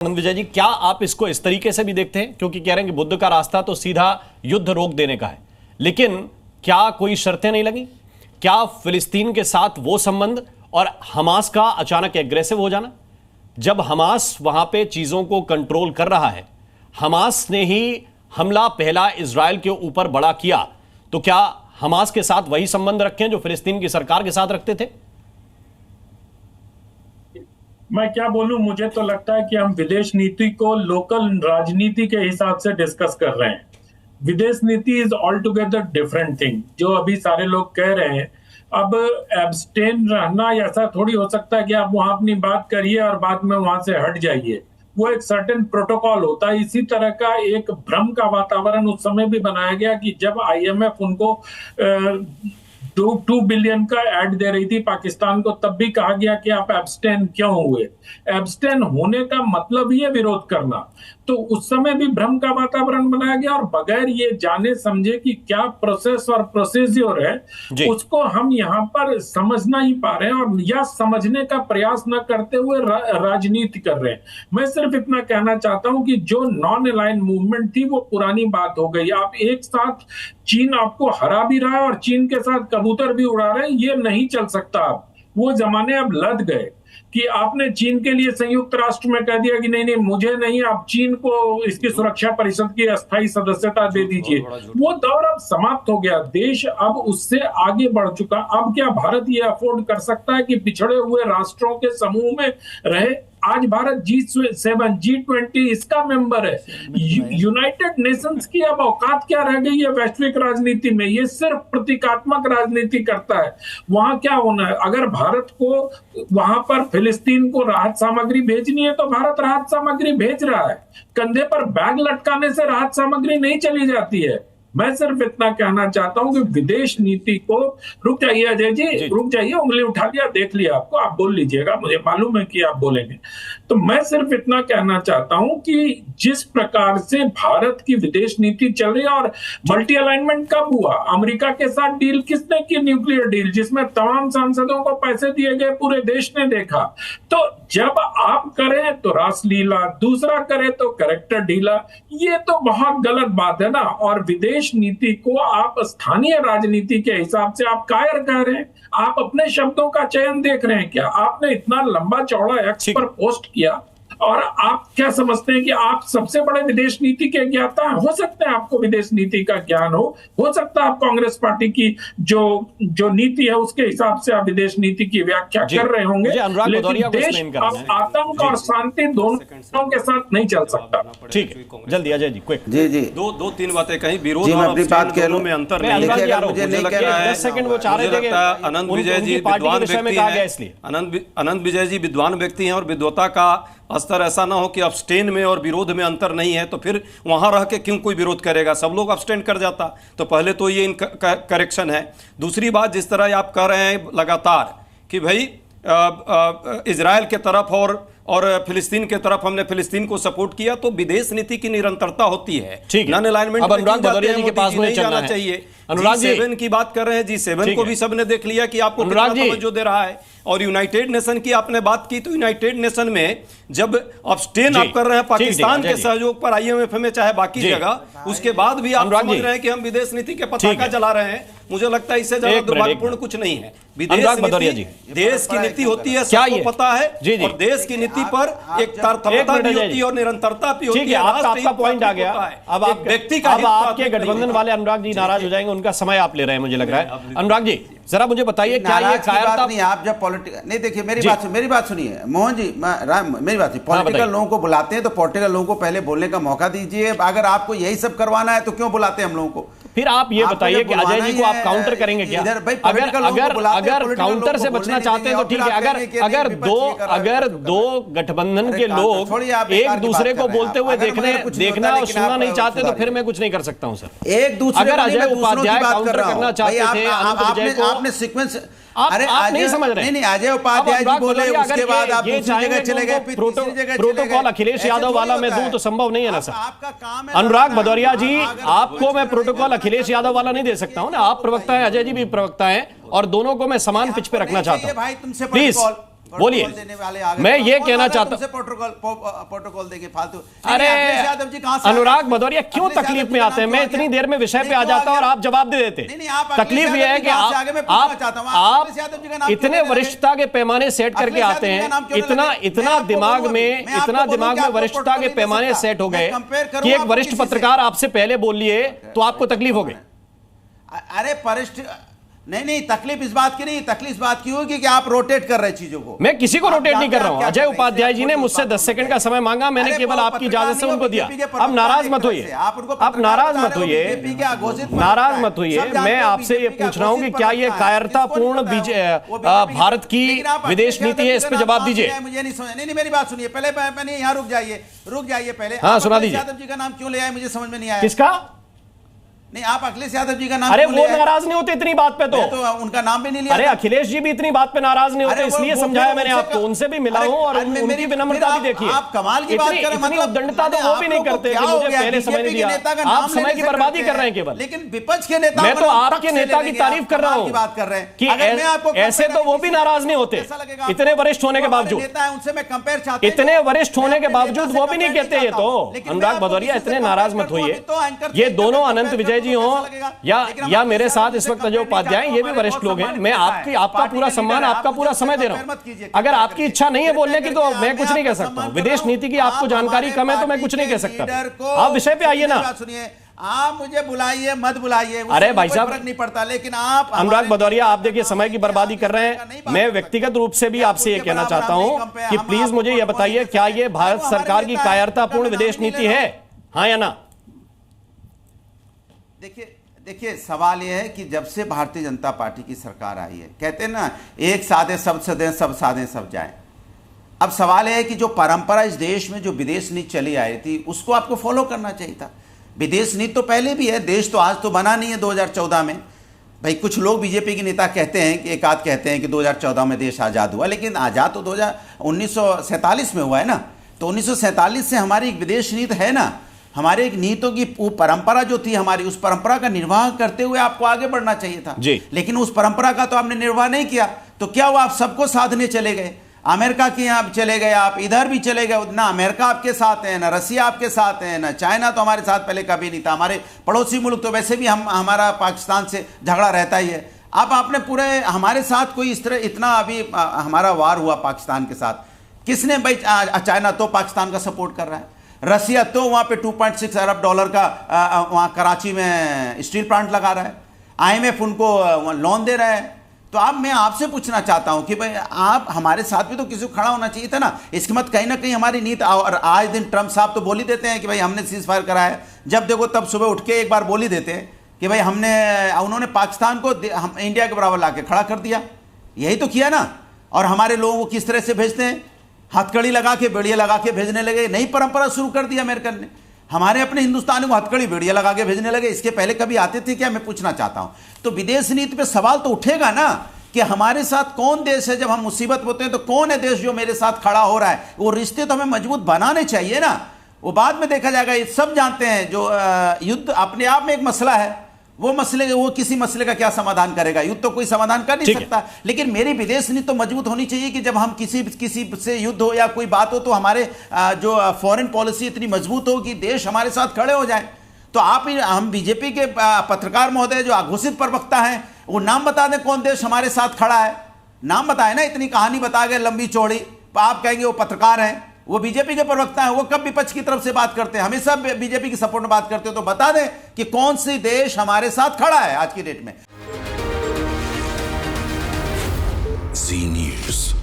आनंद विजय जी, क्या आप इसको इस तरीके से भी देखते हैं, क्योंकि कह रहे हैं कि बुद्ध का रास्ता तो सीधा युद्ध रोक देने का है, लेकिन क्या कोई शर्तें नहीं लगी? क्या फिलिस्तीन के साथ वो संबंध और हमास का अचानक एग्रेसिव हो जाना, जब हमास वहां पे चीजों को कंट्रोल कर रहा है, हमास ने ही हमला पहला इजराइल के ऊपर बड़ा किया, तो क्या हमास के साथ वही संबंध रखें जो फिलिस्तीन की सरकार के साथ रखते थे? मैं क्या बोलूं, मुझे तो लगता है कि हम विदेश नीति को लोकल राजनीति के हिसाब से डिस्कस कर रहे हैं। विदेश नीति is all together different thing. जो अभी सारे लोग कह रहे हैं, अब एब्सटेन रहना ऐसा थोड़ी हो सकता है कि आप वहां अपनी बात करिए और बाद में वहां से हट जाइए। वो एक सर्टेन प्रोटोकॉल होता है। इसी तरह का एक भ्रम का वातावरण उस समय भी बनाया गया कि जब आईएमएफ उनको 2 बिलियन का ऐड दे रही थी पाकिस्तान को, तब भी कहा गया कि आप एब्सटेन क्यों हुए। एब्सटेन होने का मतलब ही है विरोध करना। तो उस समय भी भ्रम का वातावरण बनाया गया और बगैर ये जाने समझे कि क्या प्रोसेस और प्रोसीजर है, उसको हम यहाँ पर समझ नहीं पा रहे हैं और या समझने का प्रयास न करते हुए राजनीति कर रहे हैं। मैं सिर्फ इतना कहना चाहता हूं कि जो नॉन अलाइन मूवमेंट थी वो पुरानी बात हो गई। आप एक साथ चीन आपको हरा भी रहा है और चीन के साथ कबूतर भी उड़ा रहे हैं, ये नहीं चल सकता। अब वो जमाने अब लद गए कि आपने चीन के लिए संयुक्त राष्ट्र में कह दिया कि नहीं नहीं मुझे नहीं, आप चीन को इसकी सुरक्षा परिषद की अस्थायी सदस्यता दे दीजिए। वो दौर अब समाप्त हो गया। देश अब उससे आगे बढ़ चुका। अब क्या भारत ये अफोर्ड कर सकता है कि पिछड़े हुए राष्ट्रों के समूह में रहे? आज भारत G7 G20 इसका मेंबर है। यूनाइटेड नेशंस की अब औकात क्या रह गई है वैश्विक राजनीति में? ये सिर्फ प्रतीकात्मक राजनीति करता है। वहां क्या होना है? अगर भारत को वहां पर फिलिस्तीन को राहत सामग्री भेजनी है तो भारत राहत सामग्री भेज रहा है। कंधे पर बैग लटकाने से राहत सामग्री नहीं चली जाती है। मैं सिर्फ इतना कहना चाहता हूं कि विदेश नीति को, रुक जाइए अजय जी, रुक जाइए, उंगली उठा लिया, देख लिया आपको, आप बोल लीजिएगा, मुझे मालूम है कि आप बोलेंगे। तो मैं सिर्फ इतना कहना चाहता हूं कि जिस प्रकार से भारत की विदेश नीति चल रही है, और मल्टी अलाइनमेंट कब हुआ? अमेरिका के साथ डील किसने की? न्यूक्लियर डील, जिसमें तमाम सांसदों को पैसे दिए गए, पूरे देश ने देखा। तो जब आप करें तो रासलीला, दूसरा करे तो कैरेक्टर ढीला, ये तो बहुत गलत बात है ना। और विदेश नीति को आप स्थानीय राजनीति के हिसाब से आप कायर कह रहे हैं। आप अपने शब्दों का चयन देख रहे हैं क्या? आपने इतना लंबा चौड़ा एक्स पर पोस्ट किया और आप क्या समझते हैं कि आप सबसे बड़े विदेश नीति के ज्ञाता हैं? हो सकते हैं आपको विदेश नीति का ज्ञान हो सकता है आप कांग्रेस पार्टी की जो नीति है उसके हिसाब से आप विदेश नीति की व्याख्या कर रहे होंगे, लेकिन देश अब आतंक और शांति दोनों के साथ नहीं चल सकता। ठीक है, जल्दी अजय जी, क्विक। जी दो तीन बातें कहीं विरोध और दोनों में अंतर नहीं है। मुझे लगता है 10 सेकंड वो चाह रहे थे। आनंद विजय जी विद्वान व्यक्ति हैं, आनंद विजय जी विद्वान व्यक्ति हैं और विद्वता का स्तर ऐसा ना हो कि अब्सटेन में और विरोध में अंतर नहीं है, तो फिर वहां रह के क्यों कोई विरोध करेगा? सब लोग अब्सटेन कर जाता। तो पहले तो ये करेक्शन है। दूसरी बात, जिस तरह आप कह रहे हैं लगातार कि भाई इजराइल के तरफ और फिलिस्तीन के तरफ हमने फिलिस्तीन को सपोर्ट किया, तो विदेश नीति की निरंतरता होती है। नॉन अलाइनमेंट अब अनुराग भदौरिया जी के पास में जाना चाहिए। G7 की बात कर रहे हैं, G7 को भी सबने देख लिया कि आपको कितना तवज्जो दे रहा है। और यूनाइटेड नेशन की आपने बात की, तो यूनाइटेड नेशन में जब अब्सटेन आप कर रहे हैं पाकिस्तान के सहयोग पर आईएमएफ में, चाहे बाकी जगह, उसके बाद भी आप समझ रहे हैं कि हम विदेश नीति के पताका जला रहे हैं। मुझे लगता है इससे ज्यादा दुर्भाग्यपूर्ण कुछ नहीं है। विदेश नीति देश की नीति होती है, सबको पता है, और देश की नीति पर एक तारतम्यता भी होती है और निरंतरता भी होती है। आपका पॉइंट आ गया। अब आप व्यक्ति का, अब आपके गठबंधन वाले अनुराग जी नाराज हो जाएंगे, उनका समय आप ले रहे हैं मुझे लग रहा है। अनुराग जी जरा मुझे बताइए, क्या ये कायरता नहीं? आप जब पॉलिटिकल नहीं, देखिए मेरी बात सुनिए मोहन जी, मेरी बात सुनिए। पॉलिटिकल लोगों को बुलाते हैं तो पॉलिटिकल लोगों को पहले बोलने का मौका दीजिए। अगर आपको यही सब करवाना है तो क्यों बुलाते हैं हम लोगों को? फिर आप ये बताइए कि अजय जी को आप काउंटर करेंगे क्या? अगर काउंटर से बचना चाहते हैं तो ठीक है। अगर दो गठबंधन के लोग एक दूसरे को बोलते हुए देखना और सुनना नहीं चाहते तो फिर मैं कुछ नहीं कर सकता हूं सर। एक दूसरे, अगर अजय उपाध्याय काउंटर करना चाहते थे, आपने सीक्वेंस, अरे आप नहीं समझ रहे। नहीं, अजय उपाध्याय जी बोले, उसके बाद आप दूसरी जगह चले गए, प्रोटोकॉल अखिलेश यादव वाला मैं दूं तो संभव नहीं है ना सर। आपका काम है अनुराग भदौरिया जी, आपको मैं प्रोटोकॉल अखिलेश यादव वाला नहीं दे सकता हूं ना। आप प्रवक्ता हैं, अजय जी भी प्रवक्ता हैं, और दोनों को मैं समान पिच पे रखना चाहता हूं। भाई तुमसे प्लीज बोलिए। मैं ये कहना चाहता हूं, प्रोटोकॉल देंगे फालतू। अरे अनुराग भदौरिया क्यों तकलीफ में आते हैं? मैं इतनी देर में विषय पे आ जाता और आप जवाब दे देते। तकलीफ यह है कि आप इतने वरिष्ठता के पैमाने सेट करके आते हैं, इतना दिमाग में वरिष्ठता के पैमाने सेट हो गए कि एक वरिष्ठ पत्रकार आपसे पहले बोल लिए तो आपको तकलीफ हो गई। अरे वरिष्ठ नहीं, तकलीफ इस बात की नहीं, तकलीफ इस बात की होगी कि आप रोटेट कर रहे चीजों को। मैं किसी को रोटेट नहीं कर रहा हूं। अजय उपाध्याय जी ने मुझसे 10 सेकंड का समय मांगा, मैंने केवल आपकी इजाजत से उनको दिया। अब नाराज मत होइए, आप नाराज मत होइए। मैं आपसे ये पूछ रहा हूं कि क्या ये कायरतापूर्ण भारत की विदेश नीति है? इस पर जवाब दीजिए। मुझे नहीं समझ, नहीं मेरी बात सुनिए पहले, यहाँ रुक जाइए पहले। हाँ, सुना दीजिए। यादव जी का नाम क्यों ले आए मुझे समझ में नहीं आया। किसका? नहीं, आप अखिलेश यादव जी का नाम, अरे वो नाराज नहीं होते इतनी बात पे तो उनका नाम भी नहीं लिया। अरे अखिलेश जी भी इतनी बात पे नाराज नहीं होते, इसलिए समझाया मैंने आपको। उनसे भी मिला हूं और उनकी विनम्रता भी देखिए। आप कमाल की बात कर रहे हैं, इतनी उद्दंडता तो वो भी नहीं करते कि मुझे पहले समय नहीं दिया। आप समय की बर्बादी कर रहे हैं केवल। लेकिन विपक्ष के नेता, मैं तो आपके नेता की तारीफ कर रहा हूं बात कर रहे हैं कि ऐसे तो वो भी नाराज नहीं होते, इतने वरिष्ठ होने के बावजूद। उनसे मैं कंपेयर चाहता हूं, इतने वरिष्ठ होने के बावजूद वो भी नहीं कहते। ये तो अनुराग भदौरिया इतने नाराज मत होइए। ये दोनों अनंत विजय जी हों या मेरे साथ इस वक्त अजय उपाध्याय, ये भी वरिष्ठ लोग हैं। मैं आपका पूरा सम्मान, आपका पूरा समय दे रहा हूं। अगर आपकी इच्छा नहीं है बोलने की तो मैं कुछ नहीं कह सकता हूं। विदेश नीति की आपको जानकारी कम है तो मैं कुछ नहीं कह सकता। आप विषय पे आइए ना। आप मुझे बुलाइए मत बुलाइए, अरे भाई साहब फर्क नहीं पड़ता, लेकिन आप अनुराग भदौरिया, आप देखिए समय की बर्बादी कर रहे हैं। मैं व्यक्तिगत रूप से भी आपसे यह कहना चाहता हूं कि प्लीज मुझे यह बताइए, क्या यह भारत सरकार की कायरतापूर्ण विदेश नीति है, हाँ या ना? देखिए सवाल यह है कि जब से भारतीय जनता पार्टी की सरकार आई है, कहते हैं ना, एक साधे सब सदे, सब साधे सब जाए। अब सवाल यह है कि जो परंपरा इस देश में जो विदेश नीति चली आई थी उसको आपको फॉलो करना चाहिए था। विदेश नीति तो पहले भी है, देश तो आज तो बना नहीं है 2014 में। भाई कुछ लोग बीजेपी के नेता कहते हैं कि, एक आध कहते हैं कि 2014 में देश आज़ाद हुआ, लेकिन आज़ाद तो 1947 में हुआ है ना। तो 1947 से हमारी एक विदेश नीति है ना, हमारे एक नीतियों की परंपरा जो थी हमारी, उस परंपरा का निर्वाह करते हुए आपको आगे बढ़ना चाहिए था जी। लेकिन उस परंपरा का तो आपने निर्वाह नहीं किया। तो क्या हुआ, आप सबको साधने चले गए, अमेरिका के यहाँ चले गए, आप इधर भी चले गए। ना अमेरिका आपके साथ है, ना रसिया आपके साथ है, ना चाइना तो हमारे साथ पहले कभी नहीं था। हमारे पड़ोसी मुल्क तो वैसे भी हमारा पाकिस्तान से झगड़ा रहता ही है। अब आपने पूरे हमारे साथ कोई इस तरह इतना अभी हमारा वार हुआ पाकिस्तान के साथ, किसने? भाई चाइना तो पाकिस्तान का सपोर्ट कर रहा है, रसिया तो वहाँ पे $2.6 अरब का वहाँ कराची में स्टील प्लांट लगा रहा है, IMF उनको लोन दे रहा है। तो अब मैं आपसे पूछना चाहता हूं कि भाई आप हमारे साथ भी तो किसी को खड़ा होना चाहिए था ना। इसके मत कहीं ना कहीं हमारी नीति, और आज दिन ट्रंप साहब तो बोल ही देते हैं कि भाई हमने सीज फायर करा है, जब देखो तब सुबह उठ के एक बार बोल ही देते हैं कि भाई उन्होंने पाकिस्तान को हम इंडिया के बराबर ला के खड़ा कर दिया। यही तो किया ना। और हमारे लोगों को किस तरह से भेजते हैं, हथकड़ी लगा के, बेड़िया लगा के भेजने लगे। नई परंपरा शुरू कर दी अमेरिकन ने, हमारे अपने हिंदुस्तानी को हथकड़ी बेड़िया लगा के भेजने लगे। इसके पहले कभी आते थे क्या? मैं पूछना चाहता हूं। तो विदेश नीति पे सवाल तो उठेगा ना कि हमारे साथ कौन देश है, जब हम मुसीबत होते हैं तो कौन है देश जो मेरे साथ खड़ा हो रहा है। वो रिश्ते तो हमें मजबूत बनाने चाहिए ना, वो बाद में देखा जाएगा। ये सब जानते हैं जो युद्ध अपने आप में एक मसला है, वो किसी मसले का क्या समाधान करेगा? युद्ध तो कोई समाधान कर नहीं सकता। लेकिन मेरी विदेश नीति तो मजबूत होनी चाहिए कि जब हम किसी से युद्ध हो या कोई बात हो तो हमारे जो फॉरेन पॉलिसी इतनी मजबूत हो कि देश हमारे साथ खड़े हो जाए। तो हम बीजेपी के पत्रकार महोदय जो घोषित प्रवक्ता हैं, वो नाम बता दें कौन देश हमारे साथ खड़ा है। नाम बताए ना, इतनी कहानी बता गए लंबी चौड़ी, आप कहेंगे वो पत्रकार हैं, वो बीजेपी के प्रवक्ता हैं। वो कब विपक्ष की तरफ से बात करते हैं, हमेशा बीजेपी की सपोर्ट में बात करते हो। तो बता दें कि कौन सी देश हमारे साथ खड़ा है आज की डेट में। जी न्यूज़।